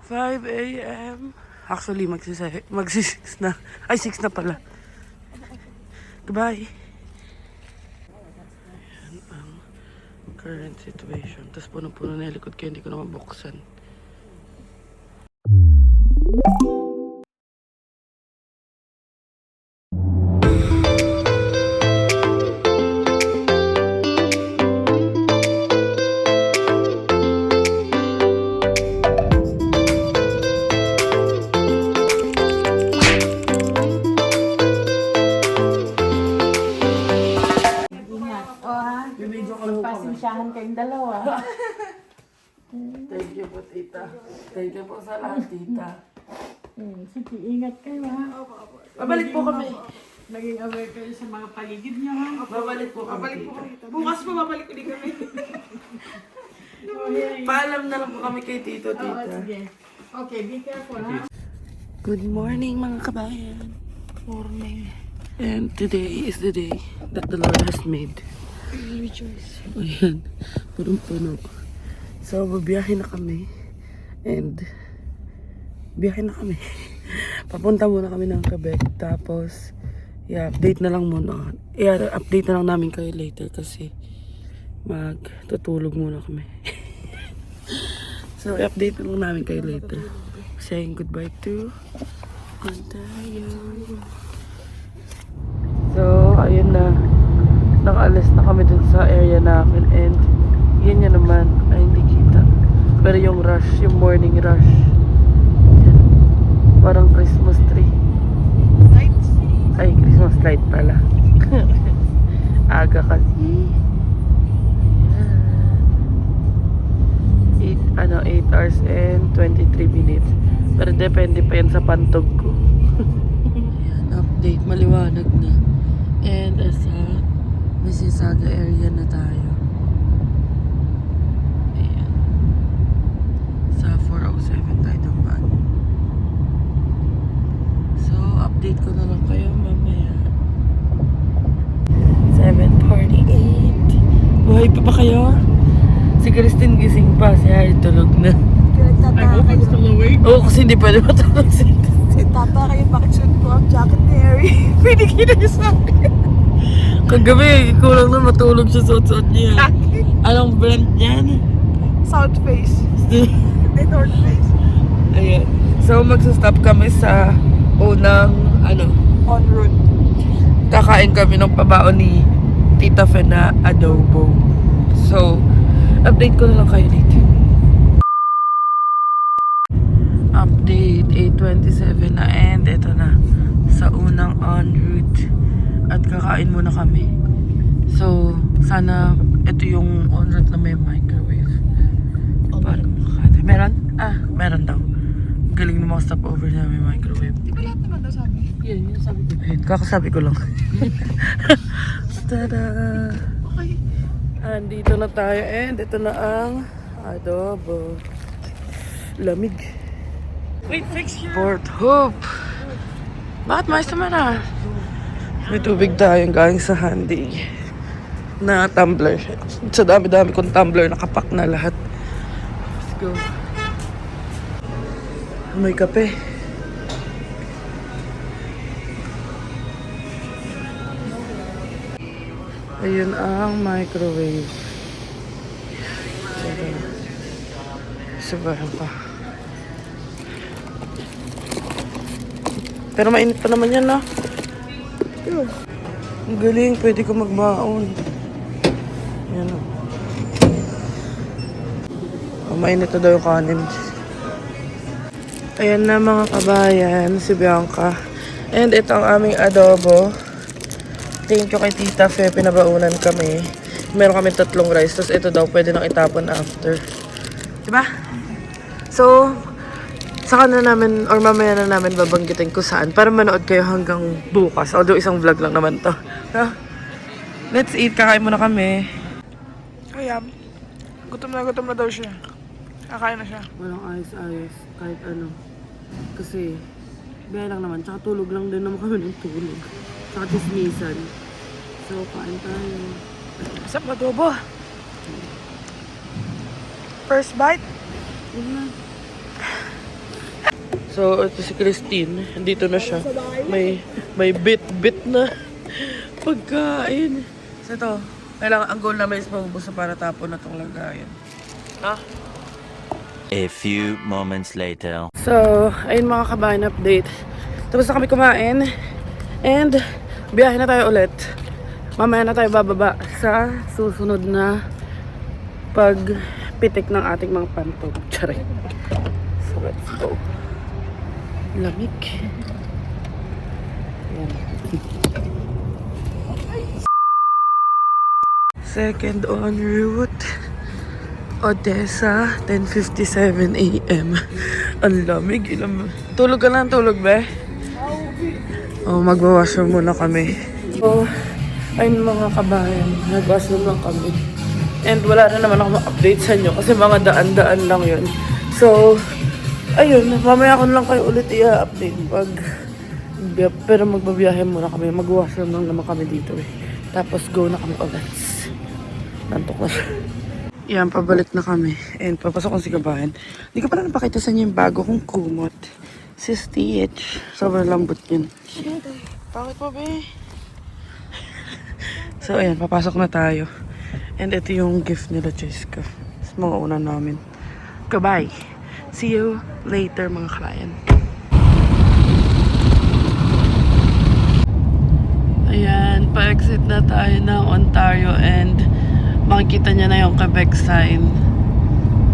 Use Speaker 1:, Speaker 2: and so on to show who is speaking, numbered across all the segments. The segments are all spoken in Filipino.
Speaker 1: 5 a.m. Actually, magsi-6 na. Ay, 6 na pala. Goodbye. Yan ang current situation. Tapos puno-puno na yung likod kaya hindi ko na mabuksan.
Speaker 2: Pasensyahan kayong dalawa.
Speaker 1: Thank you po, tita. Thank you po sa lahat, tita.
Speaker 2: Sige, ingat kayo ha.
Speaker 1: Babalik po kami.
Speaker 2: Naging aware kayo sa mga paligid niyo ha.
Speaker 1: Babalik po kami, tita.
Speaker 3: Bukas pa babalik ulit kami.
Speaker 1: Paalam na lang po kami kay tito,
Speaker 2: Oo,
Speaker 1: tita.
Speaker 2: sige. Okay, be careful ha.
Speaker 1: Good morning, mga kabayan. Morning. And today is the day that the Lord has made.
Speaker 2: Rejoice.
Speaker 1: Ayan, punong-puno. So, babiyahe na kami. And, biyahe na kami. Papunta muna kami ng Quebec. Tapos, i-update na lang muna. I-update na lang namin kayo later kasi magtutulog muna kami. So, i-update na lang namin kayo later. Saying goodbye to Ontario. So, ayun na. Nakalis na kami dun sa area namin and yun yun naman ay hindi kita. Pero yung rush, yung morning rush. Yan. Parang Christmas tree.
Speaker 3: Lights?
Speaker 1: Ay, Christmas light pala. Aga kasi. Ayan. 8 hours and 23 minutes. Pero depende pa yan sa pantog ko. Ayan, update. Maliwanag na. And sa Mississauga area na tayo. Ayan. Sa 407 tayo naman. So, update ko na lang kayo mamaya. 7:48. Buhay pa ba kayo? Si Christine gising pa. Si Harry tulog na.
Speaker 2: I hope I'm still awake.
Speaker 1: Oo, kasi hindi pwede matulog si
Speaker 3: Tata kayo, bakit suot ko ang jacket ni Harry? Pinigil niyo sa akin.
Speaker 1: Kagabi, kulang na matulog siya suot-suot niya. Anong brand yan?
Speaker 3: South Face. North Face.
Speaker 1: Ayan. So, magsastop kami sa unang,
Speaker 3: En route.
Speaker 1: kakain kami ng pabaon ni Tita Fe na adobo. So, update ko na lang kayo later. Update, 8:27 na and ito na sa unang en route. At kakain muna kami. So, sana ito yung en route na may microwave. Para makakain. Meron? Meron daw. Galing na mga stopover na may microwave.
Speaker 3: Di ba lahat naman daw sabi?
Speaker 1: Yan sabi ko. Ayun, kakasabi ko lang. Tada!
Speaker 3: Okay.
Speaker 1: Andito na tayo and ito na ang adobo. Lamig.
Speaker 3: Wait, fix your...
Speaker 1: Port Hope. Bakit mais naman ah? May tubig tayong galing sa handy na tumbler. Sa dami-dami kong tumbler, nakapak na lahat. Let's go. May kape. Ayun ang microwave. Sabahan pa. Pero mainit pa naman yan, no? Ang galing, pwede ko magbaon. Yan, o. Mainit na daw yung kanin. Ayan na mga kabayan, si Bianca. And ito ang aming adobo. Thank you kay Tita Fe, pinabaunan kami. Meron kami 3 rice, tapos ito daw pwede nang itapon after. Diba? So, saka na namin, or mamaya na namin babanggitin ko saan para manood kayo hanggang bukas. Although isang vlog lang naman to. So, let's eat. Kakain muna kami.
Speaker 3: Kaya, gutom na daw siya. Kakain na siya.
Speaker 1: Walang ayos-ayos. Kahit ano. Kasi, biya lang naman. Tsaka tulog lang din naman kami ng tulog. Tsaka chismisan. So, kain tayo.
Speaker 3: Masarap adobo. First bite?
Speaker 1: Yun na. So, ito si Christine. Dito na siya. May bit-bit na pagkain. So, ito. Kailangan ang goal namin is mabubos na para tapon na itong lagayan. Ha?
Speaker 4: A few moments later.
Speaker 1: So, ayun mga kabayan, update. Tapos na kami kumain. And, biyahe na tayo ulit. Mamaya na tayo bababa sa susunod na pagpitik ng ating mga pantog. Charay. So, let's go. Lamig. Ayan. Second en route. Odessa, 10:57 a.m. Ang lamig. Tulog ka lang, tulog ba? Oh, magwa-washroom muna kami. So, ayun mga kabayan, nag-washroom lang kami. And wala na naman ako ma-update sa inyo kasi mga daan-daan lang yun. So, ayun, mamaya ko lang kayo ulit i-update pero magbabiyahe muna kami. Mag-washroom lang naman kami dito eh. Tapos go na kami ulit. Nantok na siya. Yan, pabalik na kami. And papasok ko si kabayan. Hindi ko pala napakita sa inyo yung bago kong kumot. Si Stitch. Sobrang lambot yun. Pangit pa, be. So, ayan, papasok na tayo. And ito yung gift nila, Jessica. Sa mga una namin. Goodbye. See you later, mga client. Ayan, pa-exit na tayo ng Ontario and makikita niya na yung Quebec sign.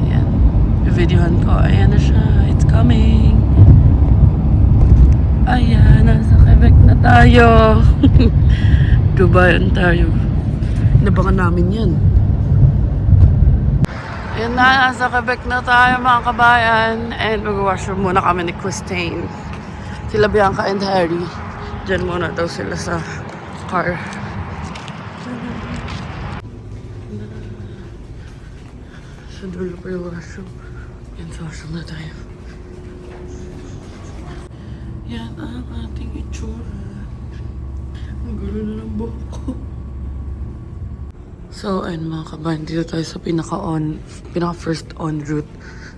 Speaker 1: Ayan. I-videohan ko. Ayan na siya. It's coming. Ayan, nasa Quebec na tayo. Goodbye, Ontario. Inabangan namin yan. Ayan na, nasa Quebec na tayo mga kabayan. And mag-washroom muna kami ni Christine. Sila Bianca and Harry. Diyan muna daw sila sa car. Sa dulo pa yung washroom. Yan, sa washroom na tayo. Yan ang ating itsura. Ang gulo na ng buhok ko. So, ayun mga kabayan, dito tayo sa pinaka first on route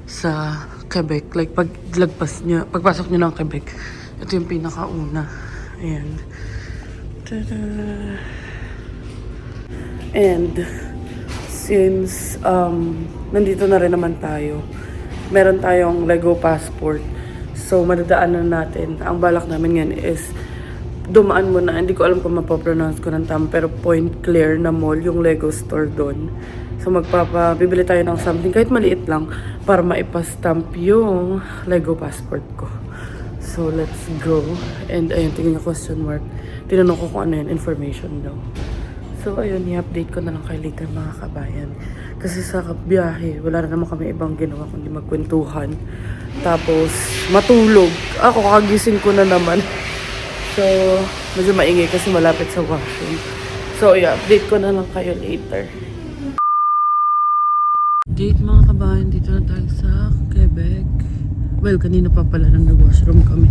Speaker 1: sa Quebec. Like, pagpasok nyo ng Quebec, ito yung pinakauna. Ayan. Tada! And, since nandito na rin naman tayo, meron tayong Lego passport. So, madadaanan natin. Ang balak namin yan is dumaan muna. Hindi ko alam kung mapopronounce ko ng tama, pero Point Claire na mall, yung Lego store doon. So, bibili tayo ng something, kahit maliit lang, para maipastamp yung Lego passport ko. So, let's go. And, ayun, tingin yung question mark. Tinanong ko kung ano yun, information daw. So, ayun, i-update ko na lang kayo later mga kabayan. Kasi sa biyahe, wala na naman kami ibang ginawa kundi magkwentuhan. Tapos, matulog. Ako, kakagising ko na naman. So, medyo maingay kasi malapit sa washroom. So, i-update ko na lang kayo later. Date mga kabayan, dito na tayo sa Quebec. Well, kanina pa pala nang nag-washroom kami.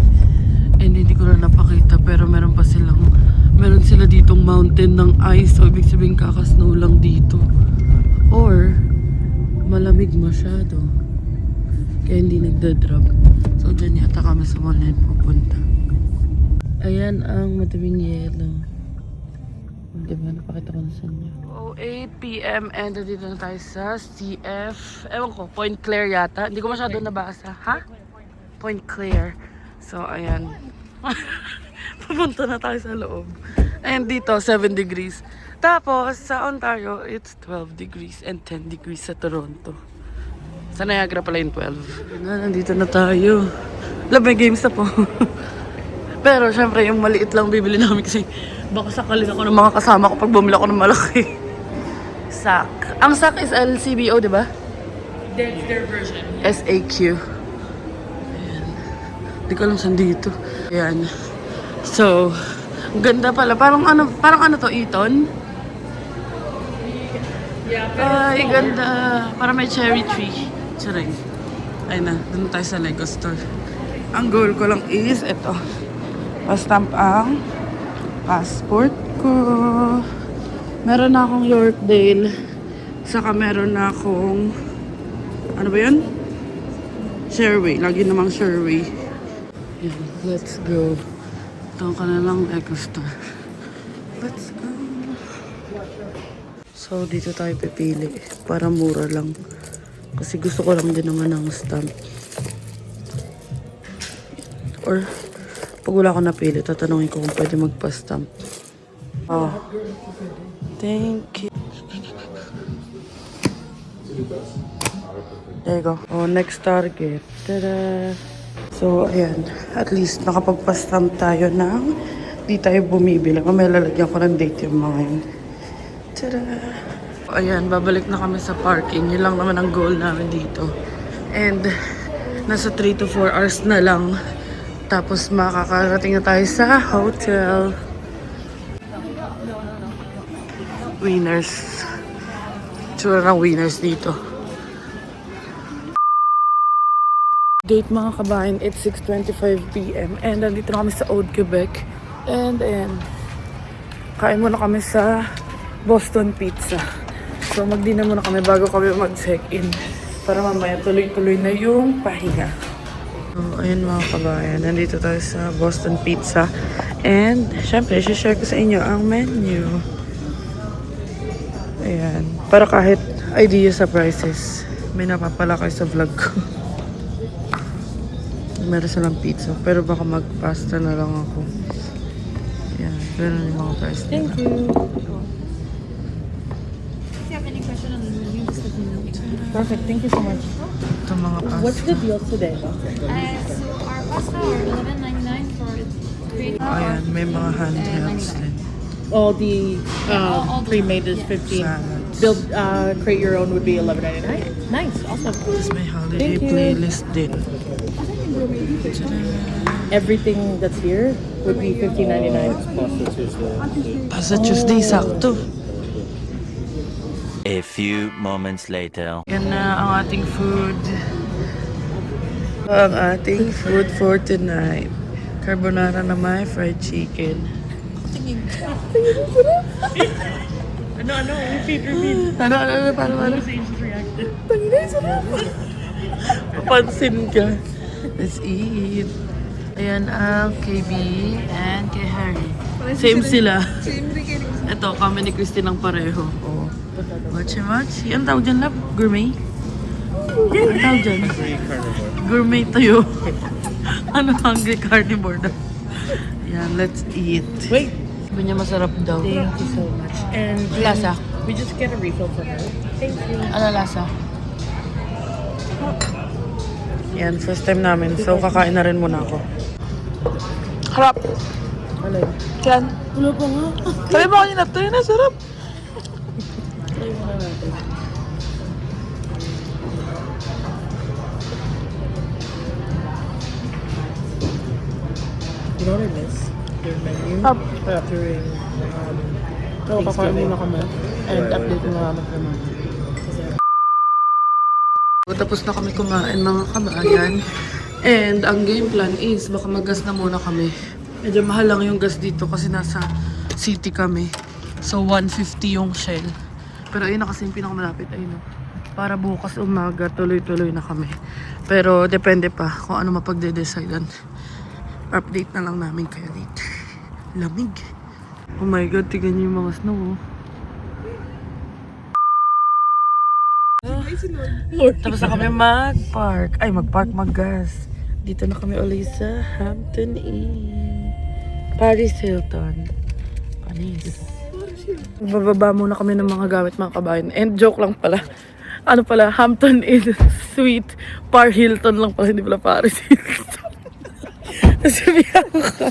Speaker 1: And hindi ko na napakita, pero meron sila ditong mountain ng ice. So, ibig sabihin kaka-snow lang dito. Or, malamig masyado. Kaya hindi nagda-drop. So, dyan yata kami sa mall na pupunta. Ayan ang matabing yelo. Diba, napakita ko na sa inyo. Oh, 8 p.m. and dito na tayo sa CF. Ewan ko, Point Claire yata. Hindi ko masyado nabasa. Ha? Point Claire. So, ayan. Pupunta na tayo sa loob. And dito, 7 degrees. Tapos, sa Ontario, it's 12 degrees and 10 degrees sa Toronto. Sa Niagara pala yung 12. Nandito na tayo. Love, may games na po. Pero, syempre, yung maliit lang bibili namin kasi baka sakalin ako ng mga kasama ko pag bumili ako ng malaki. SAC. Ang SAC is LCBO, di ba?
Speaker 2: That's their version.
Speaker 1: SAQ. Ayan. Hindi ko alam saan dito. Ayan. So, ang ganda pala. Parang ano to, Eton?
Speaker 2: Yeah,
Speaker 1: Ay, ganda. Parang may cherry tree. Charing. Ayun na, doon tayo sa Lego store. Ang goal ko lang is, ito. Pa-stamp ang passport ko. Meron na akong Yorkdale. Saka meron na akong, ano ba yun? Shareway. Lagi namang Shareway. Yan, let's go. Ito ka na lang, Eco Star. Let's go. So, dito tayo pipili. Para mura lang. Kasi gusto ko lang din naman ng stamp. Or, pag wala ko napili, tatanungin ko kung pwede magpa-stamp. Oh. Thank you. There you go. Oh, next target. Tada! So, ayan. At least, nakapagpa-stamp tayo ng di tayo bumibili. May lalagyan ko ng date yung mga yun. Tada! Ayan, babalik na kami sa parking. Yun lang naman ang goal namin dito. And, nasa 3 to 4 hours na lang. Tapos, makakarating na tayo sa hotel. Winners. Tsura ng winners dito. Date mga kabayan, it's 6:25 p.m. And nandito na kami sa Old Quebec. And kain muna kami sa Boston Pizza. So mag-dinner muna kami bago kami mag-check-in. Para mamaya tuloy-tuloy na yung pahinga. So ayun mga kabayan, nandito tayo sa Boston Pizza. And syempre, share ko sa inyo ang menu. Ayan. Para kahit idea sa prices, may napapala kayo sa vlog ko. Meron silang pizza, pero baka mag-pasta na lang ako. Yan, ganun yung mga price nila.
Speaker 2: Thank you. If you have any question on the menu, just let me know.
Speaker 1: Perfect, thank you so much. Ito mga pasta.
Speaker 2: What's the deal today? So our pasta are $11.99 for creating.
Speaker 1: Ayan, may mga handhelds din.
Speaker 2: All the pre-made is 15.
Speaker 1: Salads.
Speaker 2: Build create your own would be $11.99. Nice, awesome.
Speaker 1: Tapos may holiday
Speaker 2: Thank you.
Speaker 1: playlist din.
Speaker 2: Everything that's here would be $15.99.
Speaker 1: Pasta Tuesday, sakto.
Speaker 4: A few moments later.
Speaker 1: Yan na ang ating food. Ang ating food for tonight. Carbonara na may fried chicken.
Speaker 2: Ano? Repeat.
Speaker 1: Ano, paano? Papansin ka. Let's eat. Ayan ang KB and kay Harry. Same sila. Ito, kami ni Christine ang pareho. Oh. Machi. Ang tawag dyan, love? Gourmet? Ang tawag dyan? Gourmet tayo. Ano, hungry carnivore daw. Ayan, let's eat.
Speaker 2: Wait.
Speaker 1: Sabi niya masarap daw.
Speaker 2: Thank you so much. And
Speaker 1: Lasa.
Speaker 2: we just get a refill for her. Thank you.
Speaker 1: Ano lasa? Yan, first time namin. So, kakain na rin muna ako. Harap!
Speaker 2: Ano?
Speaker 1: Yan. Wala pa nga. Sabi mo kanina, ito yun, sarap.
Speaker 2: You know what I miss? Your menu. During
Speaker 1: So, kakain muna kami. And update mo namin naman. So, tapos na kami kumain mga kabayan. And ang game plan is baka mag-gas na muna kami. Medyo mahal lang yung gas dito kasi nasa city kami. So 150 yung Shell. Pero ayun na kasi yung pinakamalapit. Ayun na. Para bukas umaga tuloy-tuloy na kami. Pero depende pa kung ano mapagde-decidean. Update na lang namin kayo later. Lamig. Oh my god, tignan niyo yung mga snow. Tapos na kami mag-park. Ay, mag-gas. Dito na kami ulit sa Hampton Inn. Paris Hilton. Panis. Bababa muna kami ng mga gamit mga kabayan. And joke lang pala. Ano pala, Hampton Inn Suite. Par Hilton lang pala, hindi pala Paris Hilton. Nasabihan ka.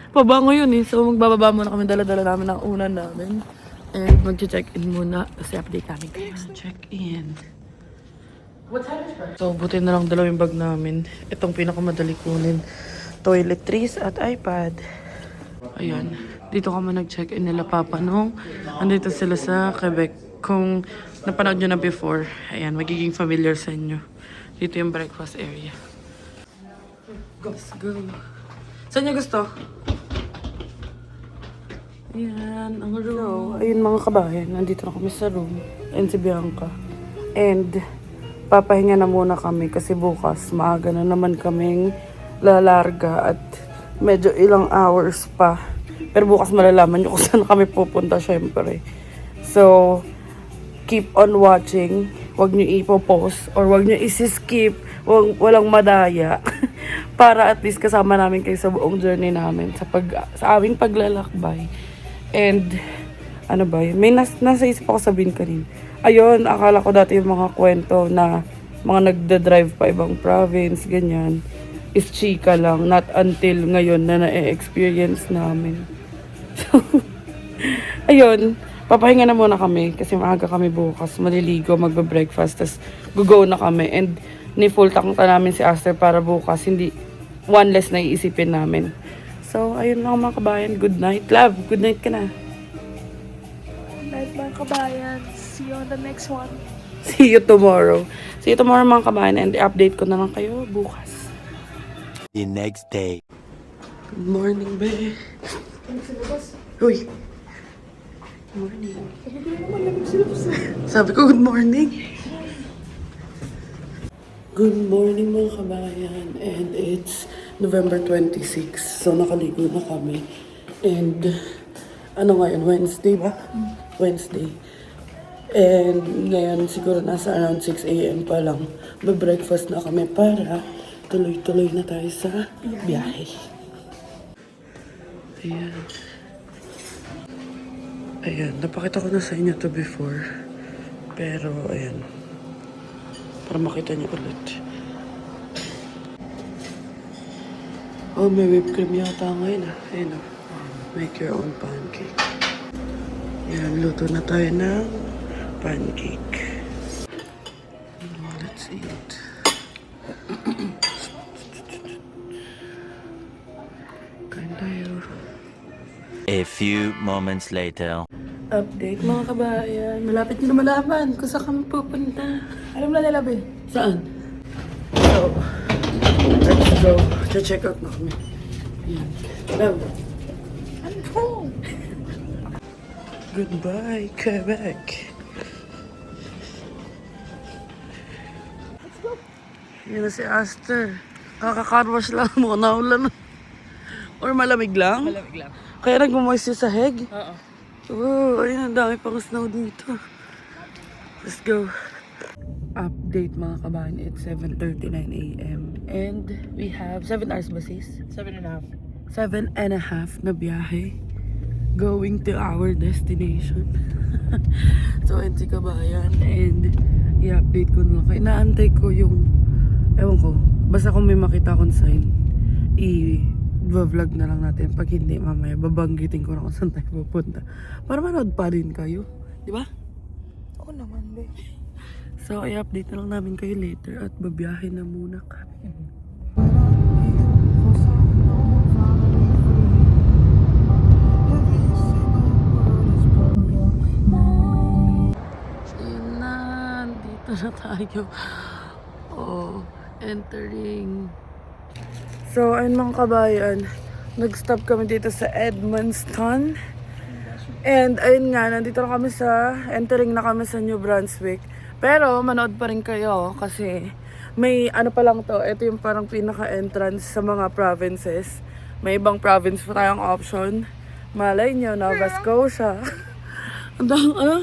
Speaker 1: Pabango yun eh. So magbababa muna kami. Dala-dala namin ang unan namin. And mag-check-in muna. Kasi update namin kayo. Check-in.
Speaker 2: What time is breakfast?
Speaker 1: So, buti na lang dalawa yung bag namin. Itong pinakamadali kunin. Toiletries at iPad. Ayan. Dito kami nag-check-in nila Papa nung andito sila sa Quebec. Kung napanood nyo na before, ayan, magiging familiar sa inyo. Dito yung breakfast area. Let's go. Saan nyo gusto? Ayan, ang room. So, ayun mga kabayan, nandito na kami sa room. And si Bianca. And papahinga na muna kami kasi bukas maaga na naman kaming lalarga at medyo ilang hours pa. Pero bukas malalaman nyo kung saan kami pupunta syempre. So, keep on watching. Huwag nyo ipopost or huwag nyo isi-skip. Walang madaya. Para at least kasama namin kayo sa buong journey namin sa aming paglalakbay. And, ano ba yun? May nasa isip ako sabihin kanina. Ayun, akala ko dati yung mga kwento na mga nagda-drive pa ibang province, ganyan, is chika lang. Not until ngayon na na-experience namin. So, ayun, papahinga na muna kami kasi maaga kami bukas. Maliligo, magbe-breakfast, tas go na kami. And ni-full tank namin si Aster para bukas. Hindi, one less na iisipin namin. So, ayun lang mga kabayan. Good night. Love, good night ka na.
Speaker 3: Night mga kabayan. See you on the next one.
Speaker 1: See you tomorrow. See you tomorrow mga kabayan. And i-update ko na lang kayo bukas.
Speaker 4: The next day.
Speaker 1: Good morning, babe. Uy. Morning. Sabi ko, good morning. Good morning mga kabayan. And it's November 26. So, nakaligo na kami. And, ano ngayon? Wednesday ba? Wednesday. And, ngayon siguro nasa around 6 a.m. pa lang. Breakfast na kami para tuloy-tuloy na tayo sa biyahe. Ayan. Ayan, napakita ko na sa inyo to before. Pero, ayan. Para makita niyo ulit. Oh, may whipped cream yata ngayon ah. Ayan ah. Make your own pancake. Ayan, luto na tayo ng pancake. Let's eat. Kain tayo.
Speaker 4: A few moments later.
Speaker 1: Update mga kabayan. Malapit nyo na malaman kung saan kami pupunta.
Speaker 3: Alam na nila, be.
Speaker 1: Saan? So, let's go. Check out na kami. Yan. Love. Goodbye, Quebec. Yan na si Aster. Kakakarwash lang mo. Naulan. Or malamig lang?
Speaker 3: Malamig lang.
Speaker 1: Kaya nag-moist yung sahig?
Speaker 3: Oo.
Speaker 1: Oh, ayun, ang dami pang snow dito. Let's go. Update mga kabayan, it's 7:39 a.m. And we have 7 hours ba sis?
Speaker 3: 7.5.
Speaker 1: 7.5 na biyahe. Going to our destination. So, ayun si kabayan. And i-update ko na lang kayo. Inaantay ko yung, ewan ko, basta kung may makita akong sign, i-vlog na lang natin. Pag hindi, mamaya babanggitin ko na kung saan tayo pupunta. Para manood pa rin kayo. Di ba?
Speaker 3: Oo naman, be.
Speaker 1: So, i-update na lang namin kayo later at babiyahe na muna kami. Ayun na, dito na tayo. Oh, entering. So, ayun mga kabayan, nag-stop kami dito sa Edmundston. And ayun nga, nandito na kami entering na kami sa New Brunswick. Pero manood pa rin kayo kasi may ano pa lang to, ito yung parang pinaka-entrance sa mga provinces. May ibang province pa tayong option. Malay nyo, Nova Scotia. Ano?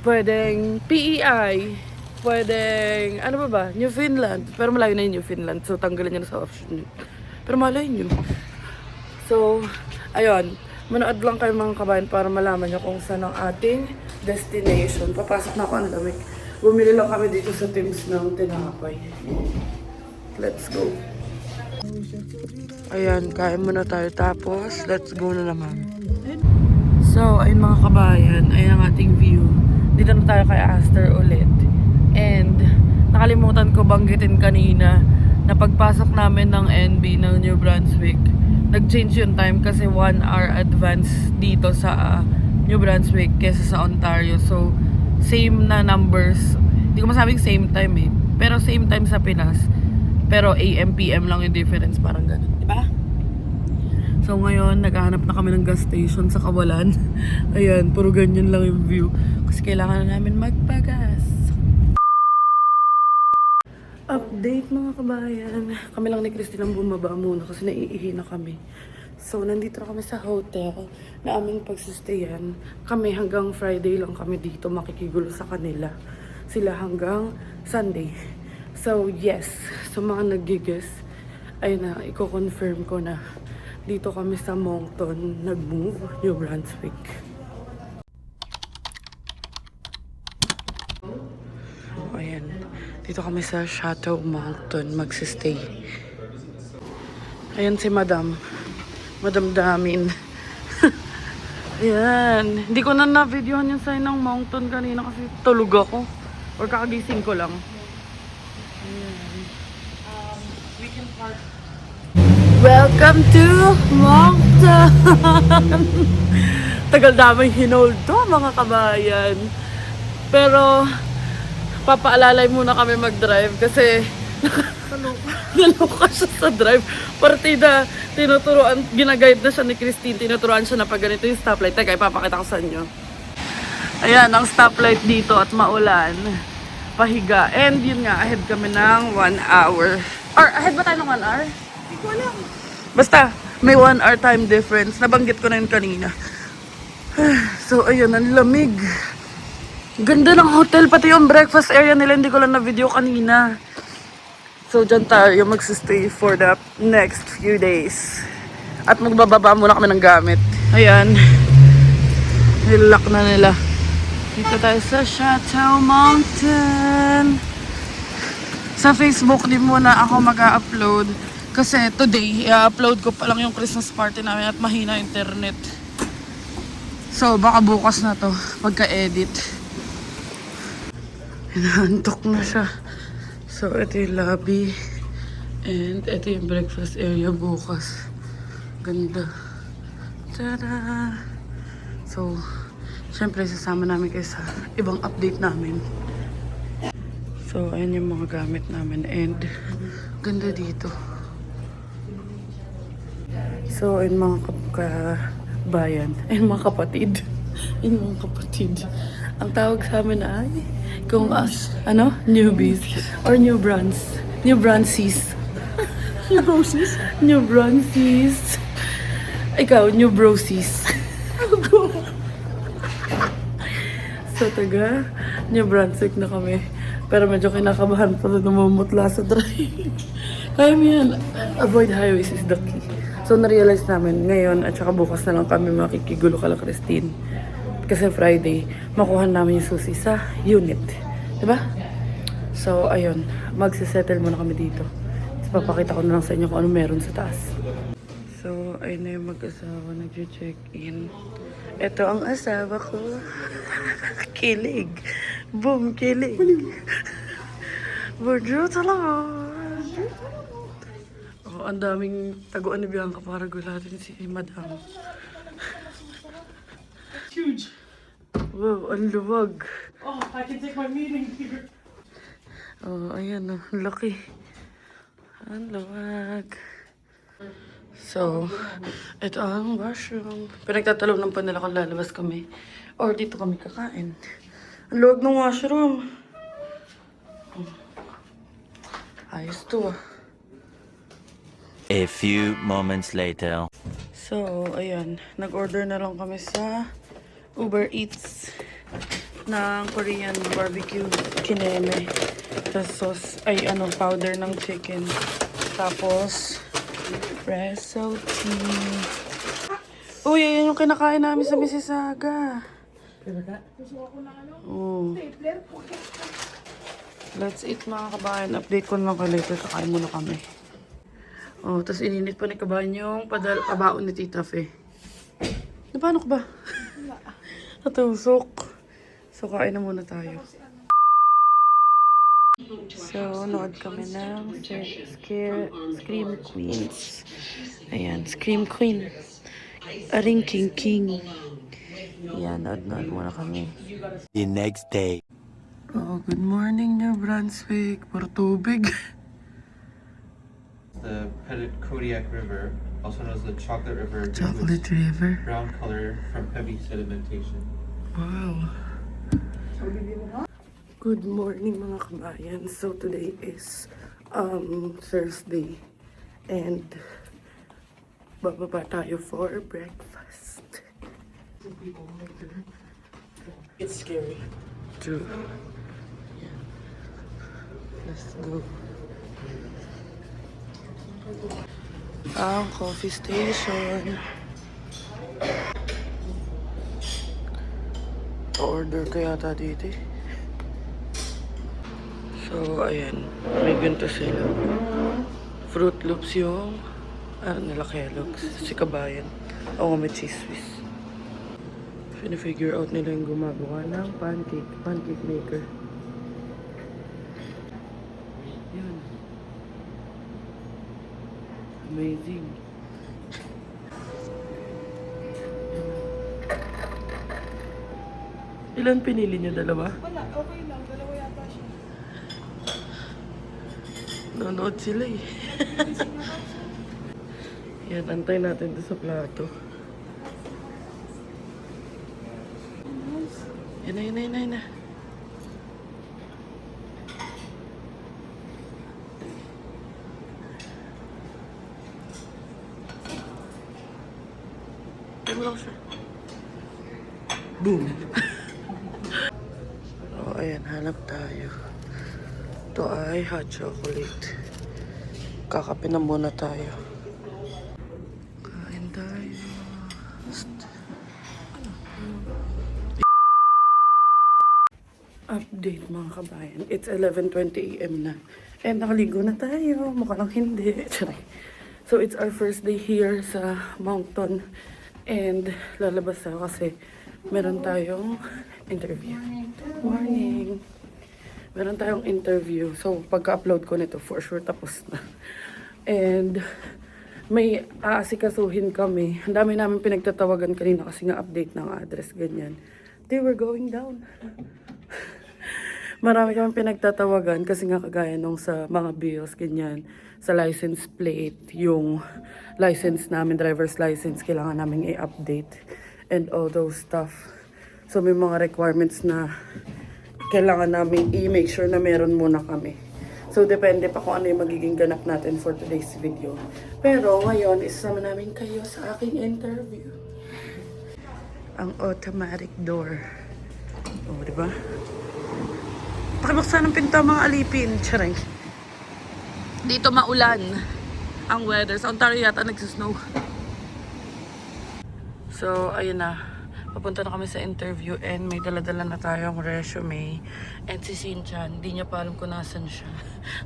Speaker 1: Pwedeng PEI. Pwedeng, ano ba? Newfoundland. Pero malayo na yung Newfoundland. So, tanggalin nyo na sa option nyo. Pero malay nyo. So, ayun. Manood lang kayo mga kabayan para malaman nyo kung saan ang ating destination. Papasok na ako ang lamig. Bumili lang kami dito sa Tim's ng tinapay. Let's go. Ayan, kain muna tayo. Tapos, let's go na naman. So, ayun mga kabayan. Ayun ang ating view. Dito na tayo kay Aster ulit. And, nakalimutan ko banggitin kanina na pagpasok namin ng NB ng New Brunswick, nag-change yung time kasi 1 hour advance dito sa New Brunswick kesa sa Ontario. So, same na numbers. Hindi ko masabing same time eh. Pero same time sa Pinas. Pero AM, PM lang yung difference. Parang ganun. Diba? So, ngayon, naghahanap na kami ng gas station sa Kawalan. Ayan, puro ganyan lang yung view. Kasi kailangan na namin magpagas. Update mga kabayan. Kami lang ni Christine ang bumaba muna kasi naiihi na kami. So, nandito na kami sa hotel na aming pagsistayan. Kami hanggang Friday lang kami dito makikigulo sa kanila. Sila hanggang Sunday. So, yes. Sa mga nag-guess, ay na, i-confirm ko na dito kami sa Moncton nag-move, New Brunswick. Ayan. Dito kami sa Chateau Moncton magsistay. Ayan si Madam. Madam Damin. Ayan. Hindi ko na na-videohan yung sign ng Moncton kanina kasi tulog ako. Or kakagising ko lang. Ayan. Weekend park. Welcome to Moncton! Tagal namin hinold to mga kabayan. Pero papaalalay muna kami mag-drive kasi naloka siya sa drive. Partida, tinuturuan, ginaguide na siya ni Christine, tinuturuan siya na pag ganito yung stoplight. Teka, ipapakita ko sa inyo. Ayan, ang stoplight dito at maulan. Pahiga. And yun nga, ahead kami ng 1 hour. Or ahead ba tayo ng 1 hour?
Speaker 3: Hindi ko alam.
Speaker 1: Basta, may 1 hour time difference. Nabanggit ko na yun kanina. So, ayun, ang lamig. Ganda ng hotel, pati yung breakfast area nila, hindi ko lang na-video kanina. So, dyan tayo magsistay for the next few days. At magbababa muna kami ng gamit. Ayan. Nilock na nila. Dito tayo sa Chateau Mountain. Sa Facebook, di muna ako mag-upload. Kasi today, i-upload ko pa lang yung Christmas party namin at mahina internet. So, baka bukas na to, pagka-edit. Hinahantok na siya. So, ito yung lobby. And ito yung breakfast area bukas. Ganda. Tada! So, syempre sasama namin kayo sa ibang update namin. So, ayan yung mga gamit namin. And, ganda dito. So, ayun mga kabayan. Ayun mga kapatid. Ayun mga kapatid. Ang tawag sa amin ay kung newbies or new brands. New Bransies.
Speaker 3: Yung roses.
Speaker 1: New Bransies. Ikaw, New Brosies. So, taga New Brunswick na kami. Pero medyo kinakabahan pa na namumutla sa drive. Kaya mo yan. Avoid highways is the key. So, na-realize namin ngayon at saka bukas na lang kami makikigulo kala Christine. Kasi Friday, makuha namin yung susi sa unit. Diba? So, ayun. Magsisettle muna kami dito. Tapos papakita ko na lang sa inyo kung ano meron sa taas. So, ayun na yung mag-asawa. Nag-check-in. Ito ang asawa ko. Kilig. Boom, kilig. Bonjour talaga. Oh, ang daming taguan ni Bianca para gulatin si Madam.
Speaker 3: Huge.
Speaker 1: Wow, ang luwag.
Speaker 3: Oh, I can take my meeting here.
Speaker 1: Oh, ayan oh, laki. Ang luwag. So, ito ang washroom. Pinagtatalog ng pa nila kung lalabas kami. Or dito kami kakain. Ang luwag ng washroom. Ayos to ah.
Speaker 4: A few moments later.
Speaker 1: So, ayan. Nag-order na lang kami sa Uber Eats ng Korean barbecue kineme. Tapos sauce, powder ng chicken. Tapos, preso tea. Uy, ayan yung kinakain namin sa Mississauga. Oh. Let's eat mga kabayan. Update ko na lang kayo later. Kakain muna kami. Oh, tapos ininit pa ni kabayan yung pabaon ni Tita Fe. Paano ka ba? Natusok. So, kain na muna tayo. So, nood kami ng Scream Queens. Ayan, Scream Queen. Aring King King. Ayan, nood muna kami.
Speaker 4: The next day.
Speaker 1: Oh, good morning, New Brunswick. Puro tubig.
Speaker 5: The Kodiak River, also known as the Chocolate River, due to
Speaker 1: Chocolate
Speaker 5: its
Speaker 1: River.
Speaker 5: brown color from heavy sedimentation.
Speaker 1: Wow. Good morning mga kabayan. So today is Thursday and bababa tayo for breakfast. It's scary. True. Yeah. Let's go. Ang coffee station. Pa-order ka yata dito eh. So, ayan. May ganito sila. Fruit Loops yung nila Kellogg's. Si Kabayan. Ako may cheese whiz. Figure out nila yung gumagawa ng pancake maker. Yan. Amazing. Ilan pinili niyo? Dalawa?
Speaker 3: Wala, okay lang. Dalawa yata siya.
Speaker 1: Nanood sila eh. Yan, antay natin doon sa plato. Yan na. Yan mo lang siya. Boom! So, ayan, hanap tayo. Ito ay hot chocolate. Kakape na muna tayo. Kain tayo. Update mga kabayan. It's 11:20 AM na. And nakaligo na tayo. Mukha lang hindi. Charay. So it's our first day here sa Mountain. And lalabas ako kasi meron tayong interview. Morning. Meron tayong interview. So pagka-upload ko nito, for sure tapos na. And may aasikasuhin kami. Ang dami namin pinagtatawagan kanina kasi nga update ng address, ganyan. They were going down. Marami kami pinagtatawagan kasi nga kagaya nung sa mga bills, ganyan. Sa license plate, yung license namin, driver's license, kailangan namin i-update. And all those stuff. So may mga requirements na kailangan namin i-make sure na meron muna kami. So depende pa kung ano yung magiging ganap natin for today's video. Pero ngayon, isasama namin kayo sa aking interview. Ang automatic door. O, diba? Pakibuksan ng pinto mga alipin. Charay. Dito maulan ang weather. Sa Ontario yata nagsisnow. So, ayun na. Papunta na kami sa interview and may dala-dala na tayong resume. And si Sinchan, hindi niya pa alam kung nasan siya.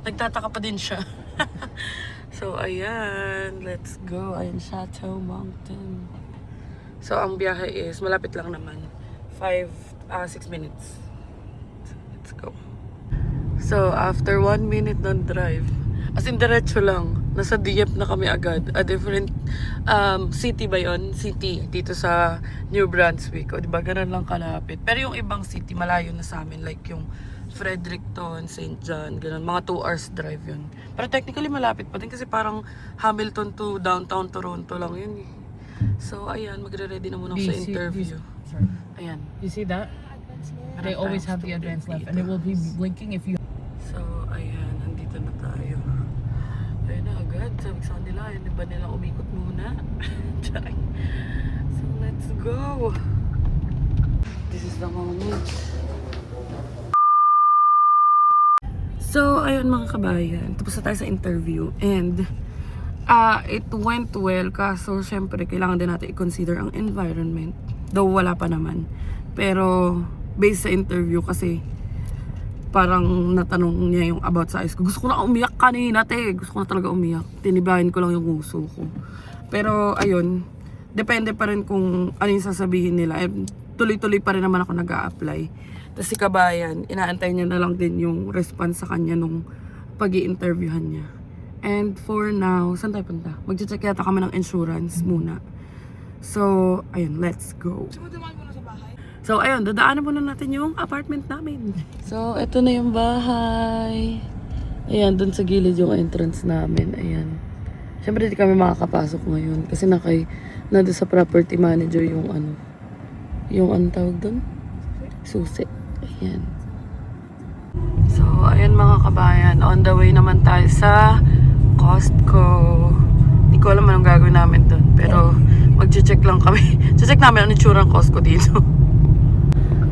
Speaker 1: Nagtataka pa din siya. So, ayan. Let's go. Ayan, Chateau Mountain. So, ang biyahe is malapit lang naman. 6 minutes. Let's go. So, after 1 minute ng drive, as in diretso lang, nasa Dieppe na kami agad. A different city ba yun? City, dito sa New Brunswick. O, diba? Ganun lang kalapit. Pero yung ibang city, malayo na sa amin. Like yung Fredericton, St. John, ganun. Mga 2 hours drive yun. Pero technically, malapit pa din kasi parang Hamilton to downtown Toronto lang yun eh. So, ayan. Magre-ready na muna ako sa interview. Ayan.
Speaker 6: You see that? They always have the advanced left, and it will be blinking if you.
Speaker 1: So, ayan, nandito na tayo. Ayun na agad. Sabi ko sa kanila, ayun, di ba nila umikot muna? Charing. So, let's go. This is the moment. So, ayun mga kabayan. Tapos na tayo sa interview. And, it went well. Kaso, syempre, kailangan din natin i-consider ang environment. Though, wala pa naman. Pero, based sa interview kasi parang natanong niya yung about sa eyes ko. Gusto ko na umiyak kanina, te. Gusto ko na talaga umiyak. Tinibahin ko lang yung uso ko. Pero, ayun. Depende pa rin kung ano yung sasabihin nila. Tuloy-tuloy pa rin naman ako nag-a-apply. Tapos si Kabayan, inaantay niya na lang din yung response sa kanya nung pag-i-interviewhan niya. And for now, saan tayo punta? Mag-check yata kami ng insurance muna. So, ayun, let's go.
Speaker 3: Sumuduman mo na sa bahay.
Speaker 1: So, ayun, dadaanan muna natin yung apartment namin. So, ito na yung bahay. Ayan, dun sa gilid yung entrance namin. Ayan. Siyempre, di kami makakapasok ngayon. Kasi nandun sa property manager yung tawag dun? Susi. Ayan. So, ayan mga kabayan. On the way naman tayo sa Costco. Hindi ko alam anong gagawin namin doon. Pero, mag-check lang kami. Check namin ang itsura ng Costco dito.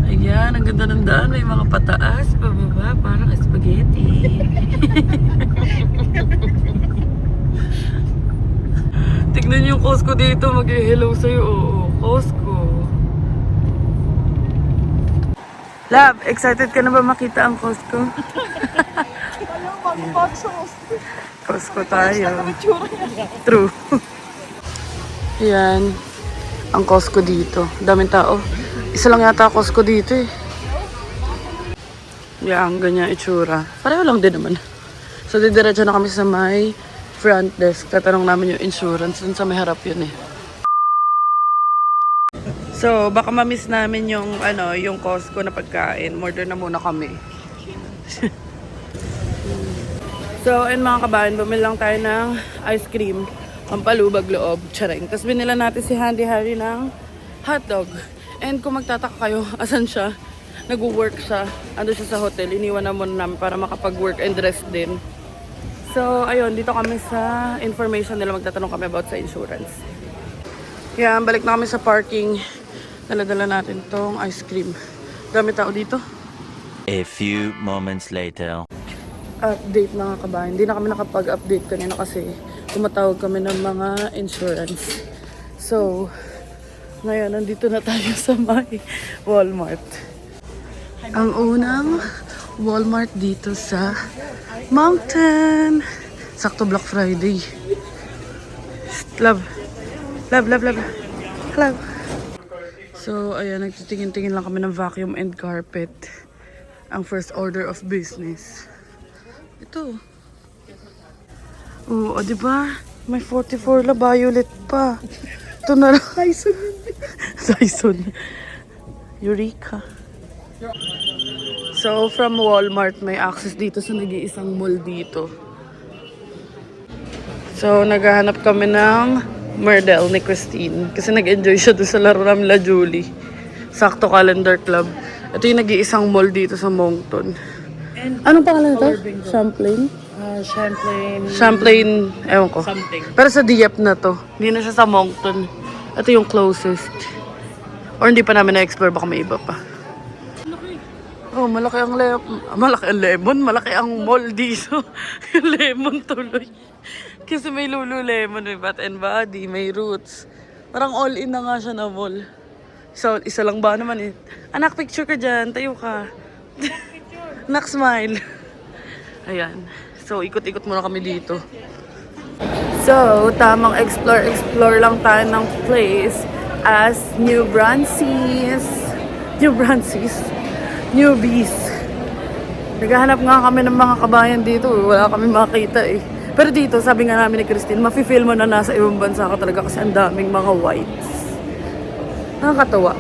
Speaker 1: Ayan, ang ganda ng daan. May mga pataas, pababa, parang spaghetti. Tignan yung Costco dito. Mag-hello sa'yo. Oo, Costco. Love, excited ka na ba makita ang Costco?
Speaker 3: Ayaw, mag-boxos.
Speaker 1: Costco tayo. True. Yan. Ang Costco dito. Daming tao. Isa lang yata Costco dito eh. Yan, ganyan itsura. Pareho lang din naman. So, didiretso na kami sa may front desk. Tatanong namin yung insurance. Dun sa may harap yun eh. So, baka ma-miss namin yung, yung Costco na pagkain. Order na muna kami. So, and mga kabayan, bumili lang tayo ng ice cream. Ang palubag loob, tsaring. Tapos binila natin si Handy Harry ng hotdog. And kung magtataka kayo, asan siya? Nag-work siya. Ando siya sa hotel. Iniwan na muna namin para makapag-work and rest din. So, ayun, dito kami sa information nila. Magtatanong kami about sa insurance. Kaya, balik na kami sa parking. Dala-dala natin tong ice cream. Dami tao dito.
Speaker 4: A few moments later.
Speaker 1: Update mga kabayan. Hindi na kami nakapag-update kanina kasi tumatawag kami ng mga insurance. So, ngayon, nandito na tayo sa may Walmart. Ang unang Walmart dito sa Mountain. Sakto Black Friday. Love. Love, love, love. Love. So, ayan, nagtitingin-tingin lang kami ng vacuum and carpet. Ang first order of business. Ito. Oo, diba? May 44 na violet pa. Ito na lang. Dyson. Dyson. Eureka. So, from Walmart, may access dito sa nag-iisang mall dito. So, naghahanap kami ng Myrtle ni Christine. Kasi nag-enjoy siya doon sa laro namin la Julie. Sakto Calendar Club. Ito yung nag-iisang mall dito sa Moncton. Anong pangalan ito? Champlain? Champlain, ewan ko.
Speaker 6: Something.
Speaker 1: Pero sa Dieppe na to. Hindi na siya sa Moncton. Ito yung closest. Or hindi pa namin na-explore, baka may iba pa. Oh, malaki ang lemon. Malaki ang mall dito. Yung lemon tuloy. Kasi may Lululemon, may Bath and Body, may Roots. Parang all-in na nga siya na mall. So, isa lang ba naman eh. Anak, picture ka dyan. Tayo ka. Anak, smile. Ayan. So, ikot-ikot muna kami dito. So, tamang explore lang tayo ng place as New Braunfels. Newbies. Naghahanap nga kami ng mga kabayan dito. Wala kami makita eh. Pero dito, sabi nga namin ni Christine, mafe-feel mo na nasa ibang bansa ka talaga kasi ang daming mga whites. Nakakatawa.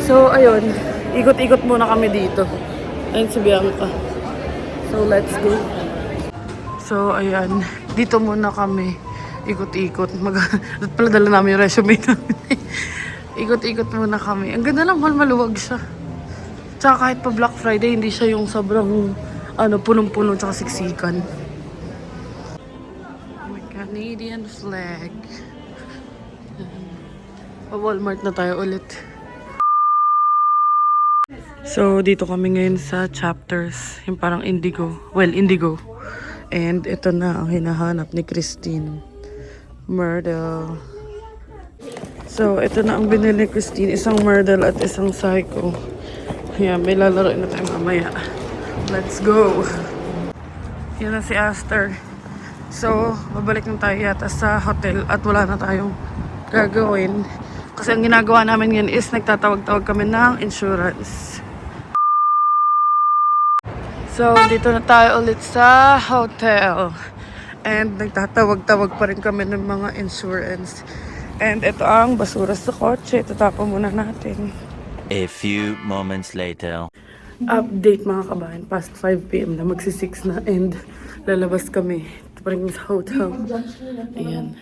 Speaker 1: So, ayun. Ikot-ikot muna kami dito. Ayun si Bianca. So, let's go. So, ayan. Dito muna kami. Ikot-ikot. Pala dala namin yung resume namin. Ikot-ikot muna kami. Ang ganda lang, maluwag siya. Tsaka kahit pa Black Friday, hindi siya yung sobrang punong-puno tsaka siksikan. May Canadian flag. Walmart na tayo ulit. So, dito kami ngayon sa Chapters. Yung parang Indigo. Well, Indigo. And ito na ang hinahanap ni Christine. Myrtle. So, ito na ang binili ni Christine. Isang Myrtle at isang Psycho. Ayan, may lalaro na tayo mamaya. Let's go! Yan na si Aster. So, babalik na tayo yata sa hotel at wala na tayong gagawin. Kasi ang ginagawa namin ngayon is nagtatawag-tawag kami ng insurance. So, dito na tayo ulit sa hotel. And nagtatawag-tawag pa rin kami ng mga insurance. And ito ang basura sa kotse. Tatapon muna natin.
Speaker 4: A few moments later.
Speaker 1: Update mga kabayan. Past 5 PM na. Magsi-6 na. And lalabas kami. Ito pa rin sa hotel. Ayan.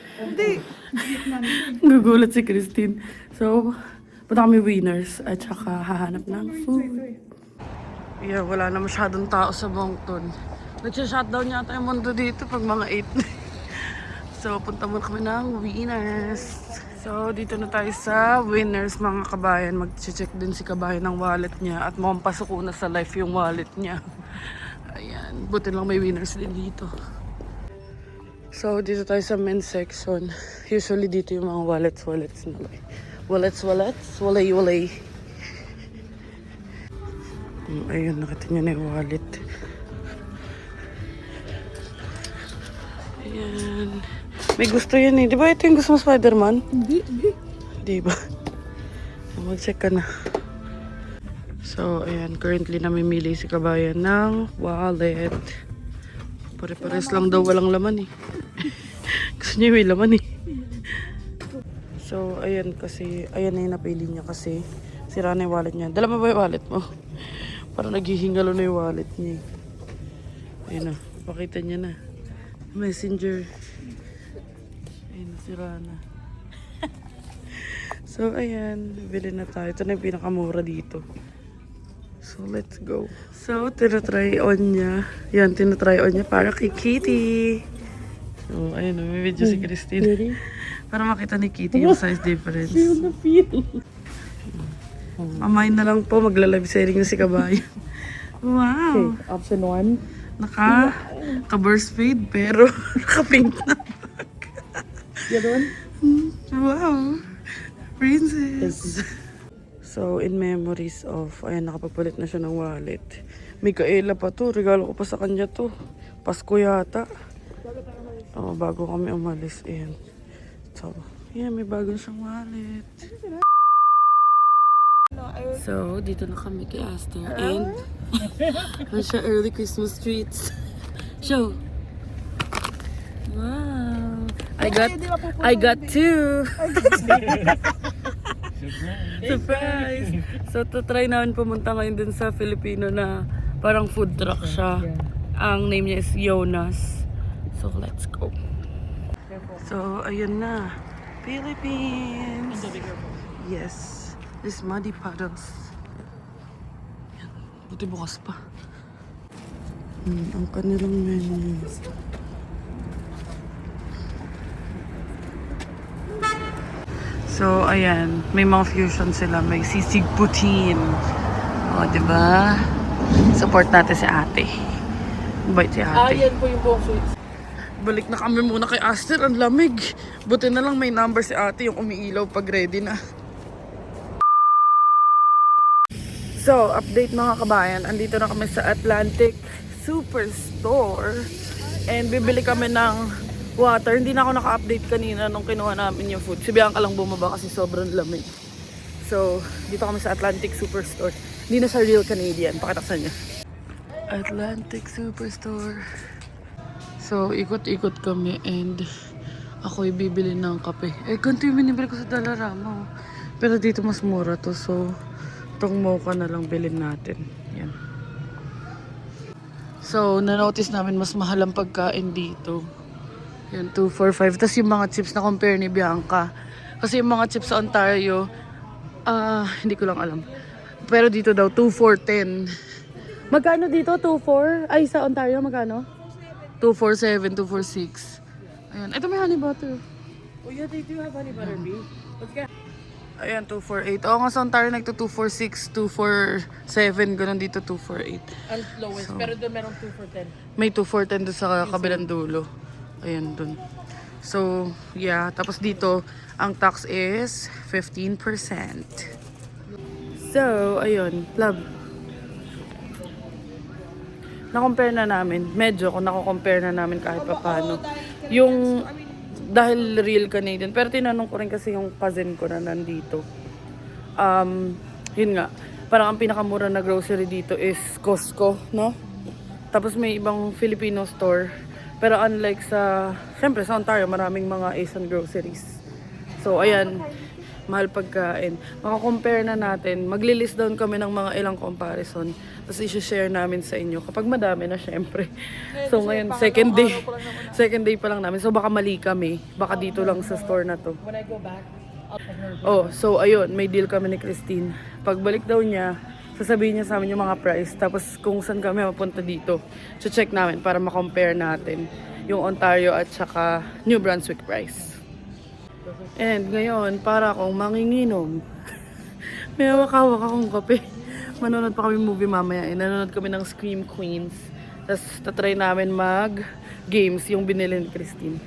Speaker 1: Gugulat si Christine. So, punta kami Winners. At saka hahanap ng food. Yeah, wala na masyadong tao sa Moncton. Nagsha-shutdown yata yung mundo dito pag mga 8. So, punta muna kami ng Winners. So, dito na tayo sa Winners, mga kabayan. Mag-check din si kabayan ng wallet niya. At mukhang pasok na sa life yung wallet niya. Ayan. Buti lang may Winners din dito. So, dito tayo sa men's section. Usually dito yung mga wallets na. Walay. Ayun, nakita niyo na yung wallet. Ayan. May gusto yan eh. Di ba ito yung gusto mo, Spider-Man? Hindi. Di ba? Mag-check ka na. So, ayan. Currently, namimili si kabayan ng wallet. Pare-pares lang daw walang laman eh. Gusto niya may laman eh. So, ayan kasi. Ayan na yung napili niya kasi. Sira na yung wallet niya. Dala mo ba yung wallet mo? Parang naghihingalo na yung wallet niya. Ayun na, pakita niya na. Messenger. Ayun, sira na. So, ayan. Bili na tayo. Ito na yung pinakamura dito. So, let's go. So, tinatry on niya. Yan, tinatry on niya para kay Kitty. So, ayun, may video si Christine. Para makita ni Kitty yung size difference. Feel the feel. Mamay na lang po, magla-live selling na si kabayan. Wow!
Speaker 6: Okay, option 1.
Speaker 1: Naka-burst fade, pero naka-pink na.
Speaker 6: The other one?
Speaker 1: Wow! Princess! So, in memories of, ayan, nakapagpalit na siya ng wallet. Micaela pa to, regalo ko pa sa kanya to. Pasko yata. Oo, bago kami umalis. Ayan. So, ayan, may bago siyang wallet. So, dito na kami kay Aster. And, ano siya, early Christmas treats. Show! Wow! I got two! Surprise! So, try namin pumunta ngayon dun sa Filipino na parang food truck siya. Ang name niya is Jonas. So, let's go. So, ayun na. Philippines! Yes. This muddy puddles. Yan. Buti bukas pa. Ang kanilang menu. So, ayan. May mga fusion sila. May sisig poutine. O, diba? Support natin si ate. Bait si ate.
Speaker 6: Yan po yung buong sweets.
Speaker 1: Balik na kami muna kay Aster. Ang lamig. Buti na lang may number si ate yung umiilaw pag ready na. So, update mga kabayan. Andito na kami sa Atlantic Superstore. And bibili kami ng water. Hindi na ako naka-update kanina nung kinuha namin yung food. Si Bianca lang bumaba kasi sobrang lamig. So, dito kami sa Atlantic Superstore. Hindi na sa Real Canadian. Pakita sa niya. Atlantic Superstore. So, ikot-ikot kami and ako'y bibili ng kape. Ganito yung binibili ko sa Dollarama. Pero dito mas mura to. So, itong mocha na lang bilhin natin. Yan. So, na-notice namin mas mahal ang pagkain dito. Yan, 245. Tapos yung mga chips na compare ni Bianca. Kasi yung mga chips sa Ontario, hindi ko lang alam. Pero dito daw, 2,410. Magkano dito? 2,4? Ay, sa Ontario, magkano? 2,47, 2,46. Ayan. Ito may honey butter.
Speaker 6: Oh yeah, they do have honey butter beef. Let's get.
Speaker 1: Ayan, 248. Oo nga sa Ontario, nagto 246, 247, ganun dito 248.
Speaker 6: Ang lowest,
Speaker 1: So,
Speaker 6: pero doon merong 2 for 10.
Speaker 1: May 2,410 doon sa kabilang dulo. Ayan, doon. So, yeah. Tapos dito, ang tax is 15%. So, ayun. Love. Na-compare na namin. Medyo, kung nako-compare na namin kahit pa paano. Yung dahil real Canadian. Pero tinanong ko rin kasi yung cousin ko na nandito. Yun nga. Parang ang pinakamura na grocery dito is Costco, no? Tapos may ibang Filipino store. Pero unlike sa, syempre sa Ontario, maraming mga Asian groceries. So, ayan. Mahal pagkain. Makakompare na natin. Magli-list down kami ng mga ilang comparison. Tapos i-share namin sa inyo. Kapag madami na, syempre. So, ngayon, second day. Second day pa lang namin. So, baka mali kami. Baka dito lang sa store na to.
Speaker 6: When I go back, I'll put her.
Speaker 1: Oh, so, ayun. May deal kami ni Christine. Pagbalik daw niya, sasabihin niya sa amin yung mga price. Tapos kung saan kami mapunta dito, check namin para ma-compare natin yung Ontario at saka New Brunswick price. And ngayon, para akong manginginom. May hawak-hawak akong kape. Manonood pa kami movie mamaya. Nanonood kami ng Scream Queens. Tapos tatry namin mag-games yung binili ni Christine.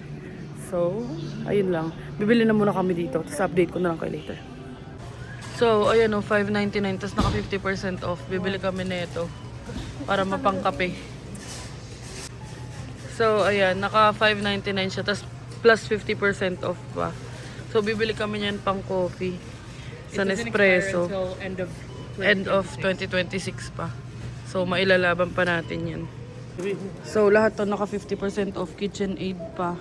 Speaker 1: So, ayun lang. Bibili na muna kami dito. Tapos update ko na lang kayo later. So, ayan o, $5.99. Tapos naka 50% off. Bibili kami nito para mapangkape. So, ayan. Naka $5.99 siya. Tapos plus 50% off pa. So, bibili kami niyan pang coffee. Sa Nespresso.
Speaker 6: Until
Speaker 1: End of 2026 pa. So, mailalaban pa natin yan. So, lahat to naka 50% off. KitchenAid pa.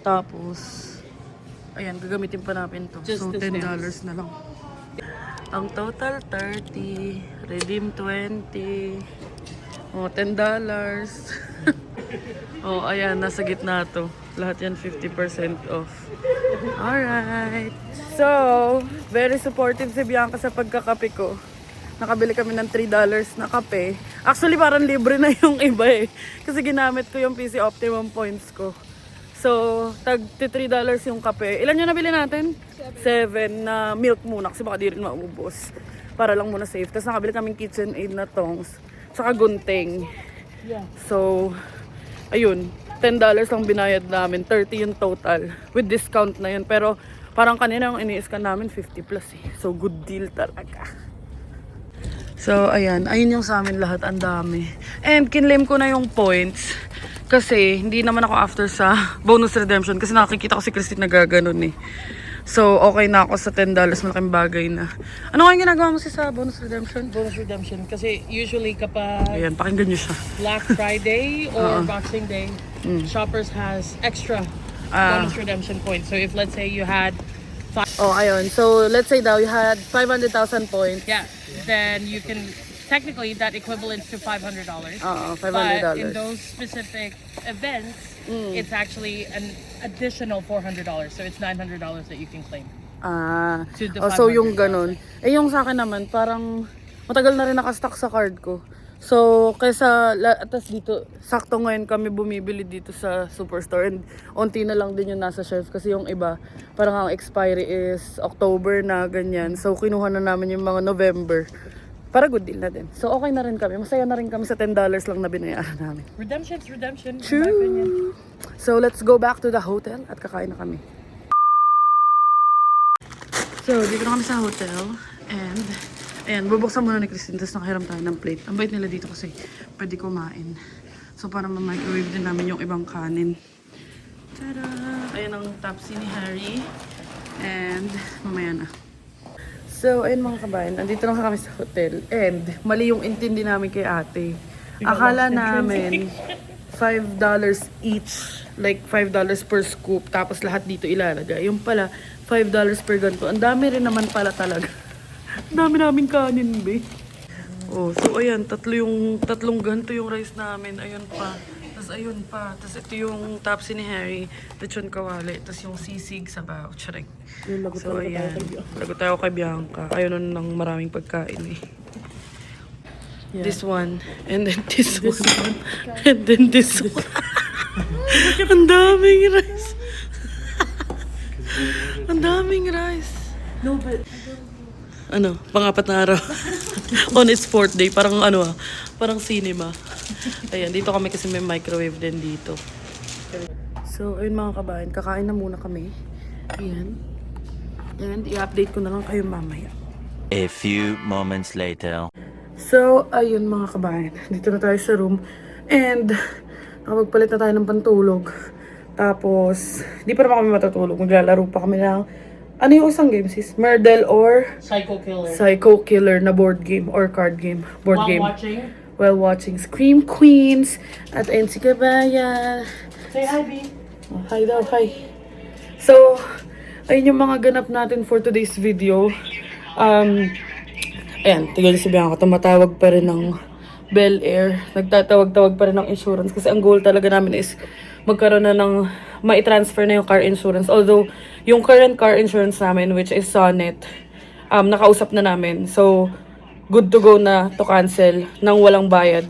Speaker 1: Tapos, ayan, gagamitin pa namin to.
Speaker 6: Just
Speaker 1: So,
Speaker 6: the
Speaker 1: $10
Speaker 6: stamps.
Speaker 1: na lang. Ang total, 30. Redeem 20. Oh, $10. Oh, ayan, nasa gitna to. Lahat yan 50% off. Alright. So, very supportive si Bianca sa pagkakape ko. Nakabili kami ng $3 na kape. Actually, parang libre na yung iba eh. Kasi ginamit ko yung PC Optimum points ko. So, tag $3 yung kape. Ilan yung nabili natin? 7 na milk muna kasi baka di rin maubos. Para lang muna safe. Tapos nakabili kaming KitchenAid na tongs. Tsaka gunting. So, ayun. $10 lang binayad namin. 30 yung total. With discount na yun. Pero parang kanina yung ini-scan namin 50 plus eh. So, good deal talaga. So, ayan. Ayun yung sa amin lahat. Ang dami. And kinlaim ko na yung points. Kasi, hindi naman ako after sa bonus redemption. Kasi nakikita ko si Christine nagaganon eh. So, okay na ako sa $10. Malaking bagay na. Ano nga yung ginagawa mo sa bonus redemption?
Speaker 6: bonus redemption. Kasi usually kapag
Speaker 1: Ayan, pakinggan nyo siya.
Speaker 6: Black Friday or Boxing Day, Shoppers has extra bonus redemption points. So if let's say you had
Speaker 1: Oh, ayun. So, let's say daw you had 500,000 points.
Speaker 6: yeah, then you can technically that equivalents to $500.
Speaker 1: Oo,
Speaker 6: But in
Speaker 1: $500.
Speaker 6: those specific events, it's actually an additional $400. So it's $900 that you can claim.
Speaker 1: Ah,
Speaker 6: To the
Speaker 1: oh, so
Speaker 6: 500.
Speaker 1: yung ganun. Eh, yung sa akin naman, parang matagal na rin nakastock sa card ko. So, kaysa, atas dito, sakto ngayon kami bumibili dito sa Superstore. And onti na lang din yung nasa shelf kasi yung iba, parang ang expiry is October na, ganyan. So, kinuha na namin yung mga November. Para good deal na din. So, okay na rin kami. Masaya na rin kami sa $10 lang na binayaran namin.
Speaker 6: Redemption's redemption, in my opinion.
Speaker 1: True. So, let's go back to the hotel at kakain na kami. So, dito na kami sa hotel. And, ayan, bubuksan muna ni Christine. Tapos nakahiram tayo ng plate. Ang bait nila dito kasi pwede kumain. So, para ma-microwave din namin yung ibang kanin. Tada! Ayan ang tapsi ni Harry. And, mamaya na. So, ayun mga kabayan, andito na kami sa hotel. And, mali yung intindi namin kay ate. Akala namin, $5 each. Like, $5 per scoop. Tapos lahat dito ilalagay. Yung pala, $5 per ganito. Ang dami rin naman pala talaga. Ang dami namin kanin, be. Oh, so ayan, tatlong ganito yung rice namin. Ayun pa. Tapos ayun pa. Tapos ito yung tapsi ni Harry. Lechon kawali. Tapos yung sisig sabaw. Charing. So ayan. Lagot tayo kay Bianca. Ayun nun ng maraming pagkain eh. Yeah. This one. And then this one. And then this one. Ang daming rice. Ang daming rice. No, but... Ano, pang-apat na araw. On its 4th day. Parang ano parang cinema. Ayan, dito kami kasi may microwave din dito. So, ayun mga kabayan, kakain na muna kami. Ayan. And i-update ko na lang kayo mamaya.
Speaker 4: A few moments later.
Speaker 1: So, ayun mga kabayan. Dito na tayo sa room. And, nakapagpalit na tayo ng pantulog. Tapos, di pa naman kami matutulog. Maglalaro pa kami ng, ano yung isang game sis? Merdle or
Speaker 6: Psycho Killer.
Speaker 1: Psycho Killer na board game or card game. Board
Speaker 6: While
Speaker 1: game.
Speaker 6: watching.
Speaker 1: While watching Scream Queens at NC Kabayan.
Speaker 6: Say hi, B.
Speaker 1: Oh, hi daw, hi. So, ayun yung mga ganap natin for today's video. Ayan, tigil si Bianca, tumatawag pa rin ng Bel Air. Nagtatawag-tawag pa rin ng insurance kasi ang goal talaga namin is magkaroon na ng mai-transfer na yung car insurance. Although, yung current car insurance namin, which is Sonnet, nakausap na namin. So, good to go na to cancel nang walang bayad.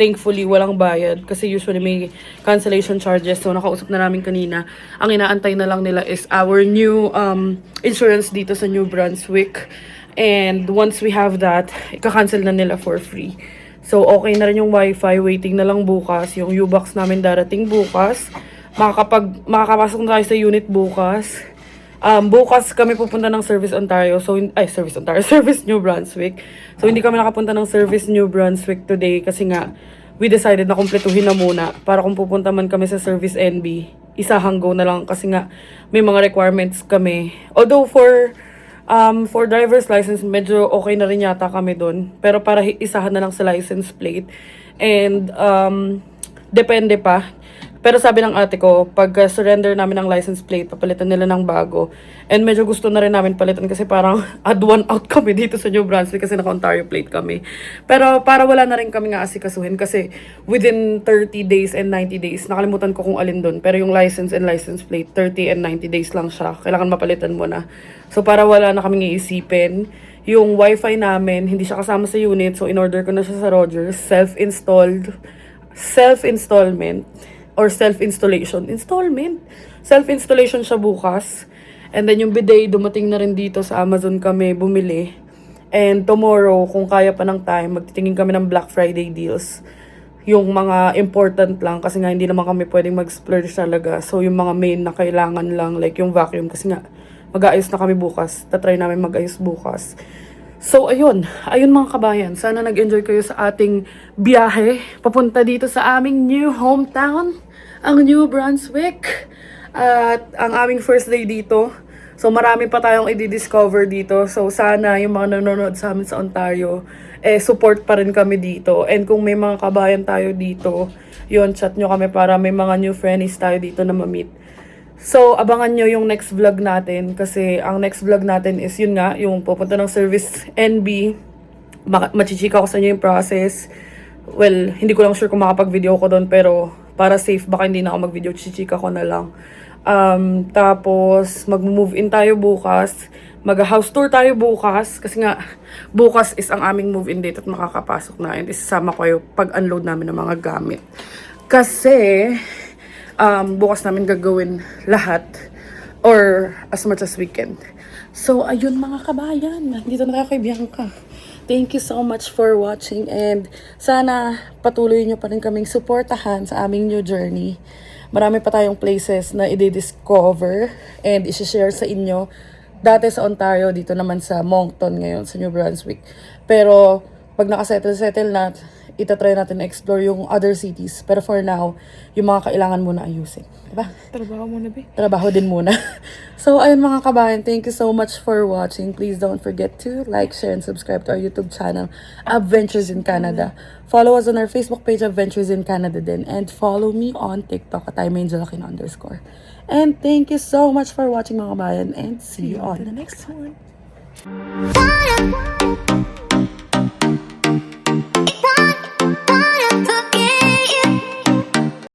Speaker 1: Thankfully, walang bayad kasi usually may cancellation charges. So, nakausap na namin kanina. Ang inaantay na lang nila is our new insurance dito sa New Brunswick. And once we have that, ika-cancel na nila for free. So, okay na rin yung wifi. Waiting na lang bukas. Yung U-Box namin darating bukas. Makakapasok na tayo sa unit bukas. Bukas kami pupunta ng Service Ontario. Service Ontario, Service New Brunswick. So, hindi kami nakapunta ng Service New Brunswick today kasi nga, we decided na kumpletuhin na muna para kung pupunta man kami sa Service NB, isahang go na lang kasi nga, may mga requirements kami. Although for driver's license, medyo okay na rin yata kami doon. Pero para isahan na lang sa license plate. And, depende pa. Pero sabi ng ate ko, pag surrender namin ng license plate, papalitan nila ng bago. And medyo gusto na rin namin palitan kasi parang add one out kami dito sa New Brunswick kasi naka-Ontario plate kami. Pero para wala na rin kami nga asikasuhin kasi within 30 days and 90 days, nakalimutan ko kung alin doon. Pero yung license and license plate, 30 and 90 days lang siya. Kailangan mapalitan mo na. So para wala na kaming iisipin. Yung wifi namin, hindi siya kasama sa unit. So in-order ko na siya sa Rogers. Self-installment. Or self-installation. Self-installation siya bukas. And then yung bidet, dumating na rin dito sa Amazon kami bumili. And tomorrow, kung kaya pa ng time, magtitingin kami ng Black Friday deals. Yung mga important lang, kasi nga hindi naman kami pwedeng mag-splurge talaga. So yung mga main na kailangan lang, like yung vacuum, kasi nga mag-aayos na kami bukas. Tatry namin mag-ayos bukas. So, ayun mga kabayan. Sana nag-enjoy kayo sa ating biyahe papunta dito sa aming new hometown, ang New Brunswick. At ang aming first day dito. So, marami pa tayong i-discover dito. So, sana yung mga nanonood sa amin sa Ontario, support pa rin kami dito. And kung may mga kabayan tayo dito, yun, chat nyo kami para may mga new friends tayo dito na ma-meet. So, abangan nyo yung next vlog natin kasi ang next vlog natin is yun nga, yung pupunta ng Service NB. Machichika ko sa inyo yung process. Well, hindi ko lang sure kung makapag-video ko doon pero para safe, baka hindi na ako mag-video, chichika ko na lang. Tapos, mag-move in tayo bukas. Mag-house tour tayo bukas kasi nga, bukas is ang aming move-in date at makakapasok na. And isasama ko yung pag-unload namin ng mga gamit. Kasi, bukas namin gagawin lahat or as much as we can. So, ayun mga kabayan. Dito na tayo kay Bianca. Thank you so much for watching and sana patuloy nyo pa rin kaming suportahan sa aming new journey. Marami pa tayong places na i-discover and i-share sa inyo. Dati sa Ontario, dito naman sa Moncton ngayon, sa New Brunswick. Pero, pag nakasettle na, itatry natin na explore yung other cities. Pero for now, yung mga kailangan muna ayusin. Diba?
Speaker 6: Trabaho muna, be.
Speaker 1: Trabaho din muna. So, ayun mga kabayan, thank you so much for watching. Please don't forget to like, share, and subscribe to our YouTube channel, Adventures in Canada. Follow us on our Facebook page, Adventures in Canada din. And follow me on TikTok at @imangelackin_. And thank you so much for watching mga kabayan. And see you on the next one.